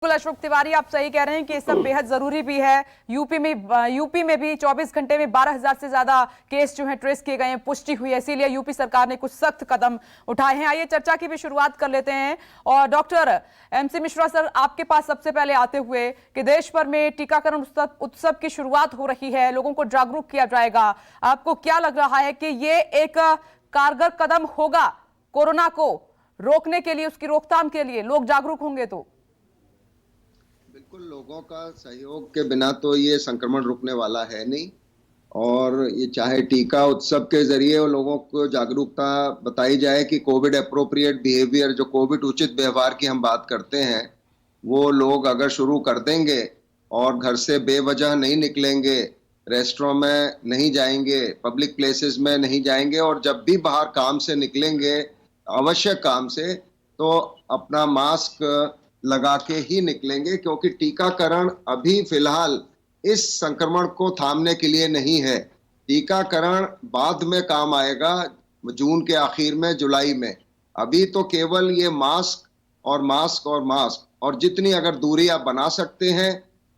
बिल्कुल अशोक तिवारी, आप सही कह रहे हैं कि ये सब बेहद जरूरी भी है। यूपी में भी 24 घंटे में 12,000 से ज्यादा केस जो हैं ट्रेस किए गए हैं, पुष्टि हुई है। इसीलिए यूपी सरकार ने कुछ सख्त कदम उठाए हैं। आइए चर्चा की भी शुरुआत कर लेते हैं। और डॉक्टर एमसी मिश्रा सर, आपके पास सबसे पहले आते हुए कि देश भर में टीकाकरण उत्सव की शुरुआत हो रही है, लोगों को जागरूक किया जाएगा। आपको क्या लग रहा है कि ये एक कारगर कदम होगा कोरोना को रोकने के लिए, उसकी रोकथाम के लिए? लोग जागरूक होंगे तो? बिल्कुल, लोगों का सहयोग के बिना तो ये संक्रमण रुकने वाला है नहीं। और ये चाहे टीका उत्सव के जरिए लोगों को जागरूकता बताई जाए कि कोविड अप्रोप्रिएट बिहेवियर, जो कोविड उचित व्यवहार की हम बात करते हैं, वो लोग अगर शुरू कर देंगे और घर से बेवजह नहीं निकलेंगे, रेस्टोरेंट में नहीं जाएंगे, पब्लिक प्लेसेस में नहीं जाएंगे, और जब भी बाहर काम से निकलेंगे, आवश्यक काम से, तो अपना मास्क लगा के ही निकलेंगे, क्योंकि टीकाकरण अभी फिलहाल इस संक्रमण को थामने के लिए नहीं है। टीकाकरण बाद में काम आएगा, जून के आखिर में, जुलाई में। अभी तो केवल ये मास्क और मास्क और मास्क, और जितनी अगर दूरी आप बना सकते हैं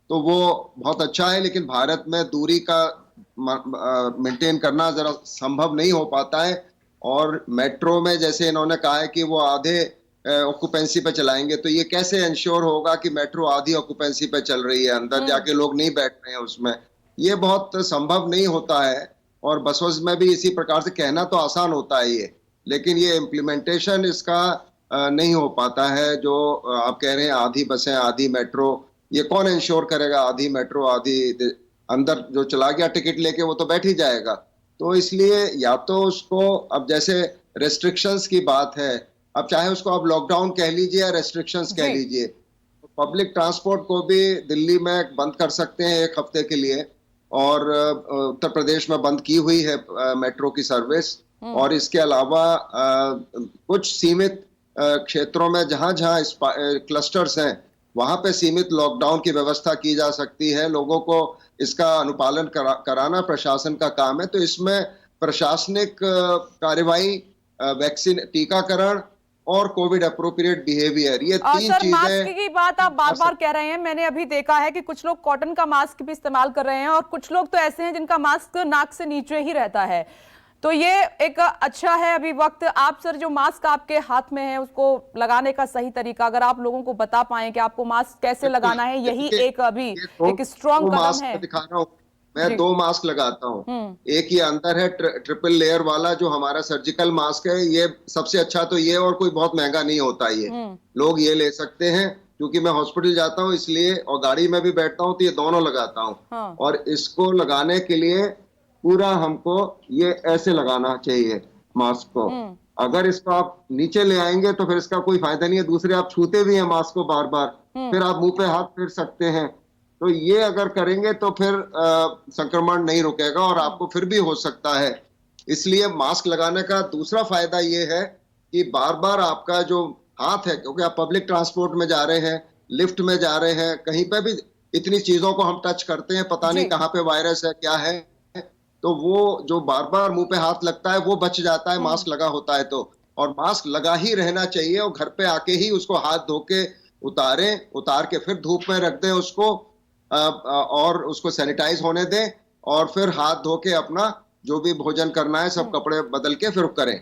तो वो बहुत अच्छा है। लेकिन भारत में दूरी का मेंटेन करना जरा संभव नहीं हो पाता है। और मेट्रो में जैसे इन्होंने कहा है कि वो आधे ऑक्यूपेंसी पे चलाएंगे, तो ये कैसे इंश्योर होगा कि मेट्रो आधी ऑक्यूपेंसी पे चल रही है, अंदर जाके लोग नहीं बैठ रहे हैं उसमें? ये बहुत संभव नहीं होता है। और बसों में भी इसी प्रकार से कहना तो आसान होता है ये, लेकिन ये इम्प्लीमेंटेशन इसका नहीं हो पाता है। जो आप कह रहे हैं आधी बसें आधी मेट्रो, ये कौन इंश्योर करेगा? आधी मेट्रो आधी अंदर जो चला गया टिकट लेके वो तो बैठ ही जाएगा। तो इसलिए या तो उसको, अब जैसे रेस्ट्रिक्शंस की बात है, अब चाहे उसको आप लॉकडाउन कह लीजिए या रेस्ट्रिक्शंस कह लीजिए, पब्लिक ट्रांसपोर्ट को भी दिल्ली में बंद कर सकते हैं 1 हफ्ते के लिए। और उत्तर प्रदेश में बंद की हुई है मेट्रो की सर्विस। और इसके अलावा कुछ सीमित क्षेत्रों में जहां जहां क्लस्टर्स हैं, वहां पे सीमित लॉकडाउन की व्यवस्था की जा सकती है। लोगों को इसका अनुपालन कराना प्रशासन का काम है। तो इसमें प्रशासनिक कार्यवाही, वैक्सीन, टीकाकरण और कोविड अप्रोप्रिएट बिहेवियर, ये 3 सर, चीजें। मास्क की बात आप बार बार कह रहे हैं। मैंने अभी देखा है कि कुछ लोग कॉटन का मास्क भी इस्तेमाल कर रहे हैं, और कुछ लोग तो ऐसे हैं जिनका मास्क नाक से नीचे ही रहता है। तो ये एक अच्छा है अभी वक्त। आप सर, जो मास्क आपके हाथ में है उसको लगाने का सही तरीका अगर आप लोगों को बता पाएं कि आपको मास्क कैसे लगाना है, यही एक अभी एक स्ट्रॉन्ग कदम है। दिखा रहा हूँ मैं, 2 मास्क लगाता हूँ। एक ये अंदर है ट्रिपल लेयर वाला, जो हमारा सर्जिकल मास्क है। ये सबसे अच्छा तो ये, और कोई बहुत महंगा नहीं होता ये, लोग ये ले सकते हैं। क्योंकि मैं हॉस्पिटल जाता हूँ इसलिए, और गाड़ी में भी बैठता हूँ, तो ये दोनों लगाता हूँ। हाँ। और इसको लगाने के लिए पूरा हमको ये ऐसे लगाना चाहिए मास्क को। अगर इसको आप नीचे ले आएंगे तो फिर इसका कोई फायदा नहीं है। दूसरे आप छूते भी हैं मास्क को बार बार, फिर आप मुंह पे हाथ फेर सकते हैं। तो ये अगर करेंगे तो फिर संक्रमण नहीं रुकेगा, और आपको फिर भी हो सकता है। इसलिए मास्क लगाने का दूसरा फायदा ये है कि बार बार आपका जो हाथ है, क्योंकि आप पब्लिक ट्रांसपोर्ट में जा रहे हैं, लिफ्ट में जा रहे हैं, कहीं पे भी इतनी चीजों को हम टच करते हैं, पता नहीं कहाँ पे वायरस है, क्या है। तो वो जो बार बार मुंह पे हाथ लगता है वो बच जाता है मास्क लगा होता है तो। और मास्क लगा ही रहना चाहिए, और घर पे आके ही उसको हाथ धो के उतार के फिर धूप में रख दें उसको, और उसको सैनिटाइज होने दें, और फिर हाथ धो के अपना जो भी भोजन करना है सब कपड़े बदल के फिर करें।